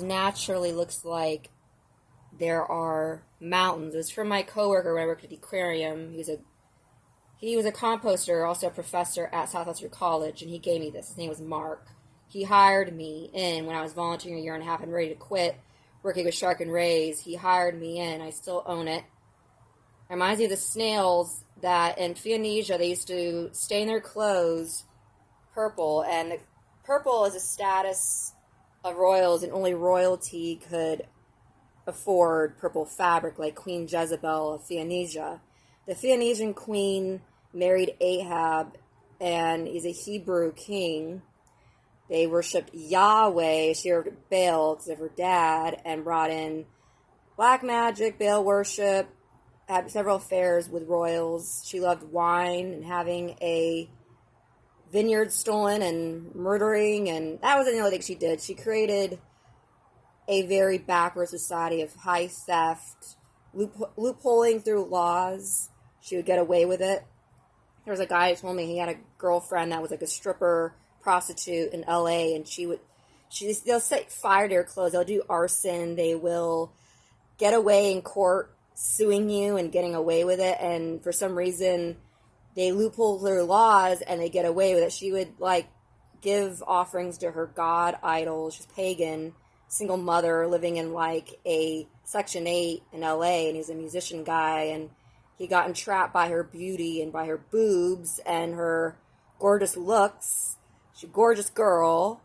naturally looks like there are mountains. It's from my coworker when I worked at the aquarium. He was a composter, also a professor at Southwestern College, and he gave me this. His name was Mark. He hired me in when I was volunteering a year and a half and ready to quit working with Shark and Rays. He hired me in. I still own it. It reminds me of the snails that in Phoenicia they used to stain their clothes purple, and the purple is a status of royals, and only royalty could afford purple fabric, like Queen Jezebel of Phoenicia. The Phoenician queen married Ahab, and he's a Hebrew king. They worshipped Yahweh. She served Baal because of her dad, and brought in black magic, Baal worship, had several affairs with royals. She loved wine and having a vineyard stolen and murdering, and that was another thing she did. She created a very backward society of high theft, loopholing through laws. She would get away with it. There was a guy who told me he had a girlfriend that was like a stripper prostitute in LA, and they'll set fire to her clothes. They'll do arson. They will get away in court suing you and getting away with it, and for some reason they loophole their laws and they get away with it. She would like give offerings to her god idol. She's pagan, single mother living in like a Section 8 in LA, and he's a musician guy, and he got entrapped by her beauty and by her boobs and her gorgeous looks. She's a gorgeous girl,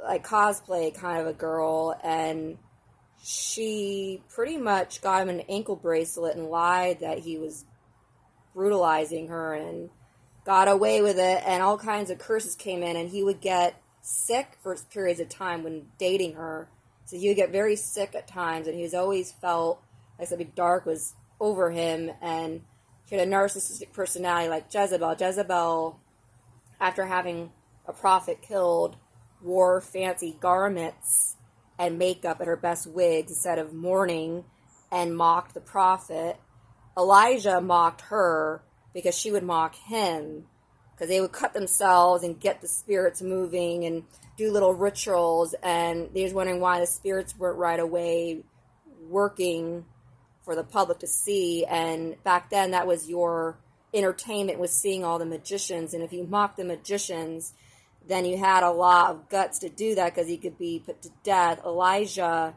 like cosplay kind of a girl, and she pretty much got him an ankle bracelet and lied that he was brutalizing her and got away with it, and all kinds of curses came in, and he would get sick for periods of time when dating her. So he would get very sick at times, and he was always felt like something dark was over him, and he had a narcissistic personality like Jezebel. Jezebel, after having a prophet killed, wore fancy garments and makeup and her best wigs instead of mourning, and mocked the prophet. Elijah mocked her because she would mock him, because they would cut themselves and get the spirits moving and do little rituals, and they was wondering why the spirits weren't right away working for the public to see. And back then that was your entertainment, was seeing all the magicians, and if you mocked the magicians, then you had a lot of guts to do that because he could be put to death. Elijah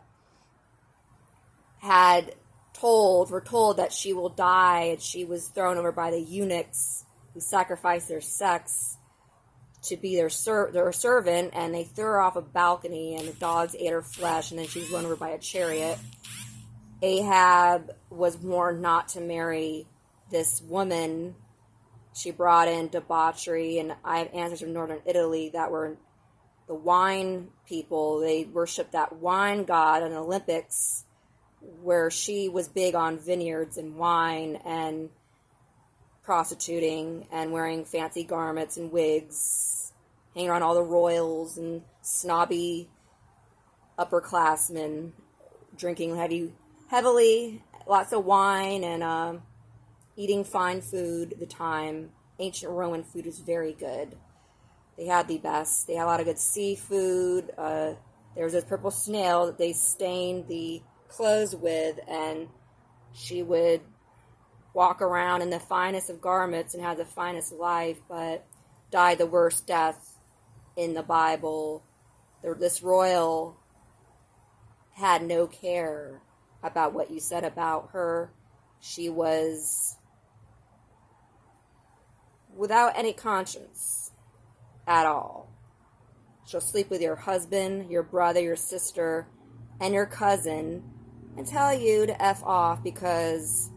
were told that she will die, and she was thrown over by the eunuchs who sacrificed their sex to be their servant, and they threw her off a balcony, and the dogs ate her flesh, and then she was run over by a chariot. Ahab was warned not to marry this woman. She brought in debauchery, and I have ancestors from northern Italy that were the wine people. They worshipped that wine god in the Olympics, where she was big on vineyards and wine and prostituting and wearing fancy garments and wigs, hanging around all the royals and snobby upperclassmen, drinking heavily, lots of wine, and eating fine food at the time. Ancient Roman food was very good. They had the best. They had a lot of good seafood. There was this purple snail that they stained the clothes with, and she would walk around in the finest of garments and have the finest life, but died the worst death in the Bible. This royal had no care about what you said about her. She was without any conscience at all. She'll sleep with your husband, your brother, your sister, and your cousin, and tell you to F off because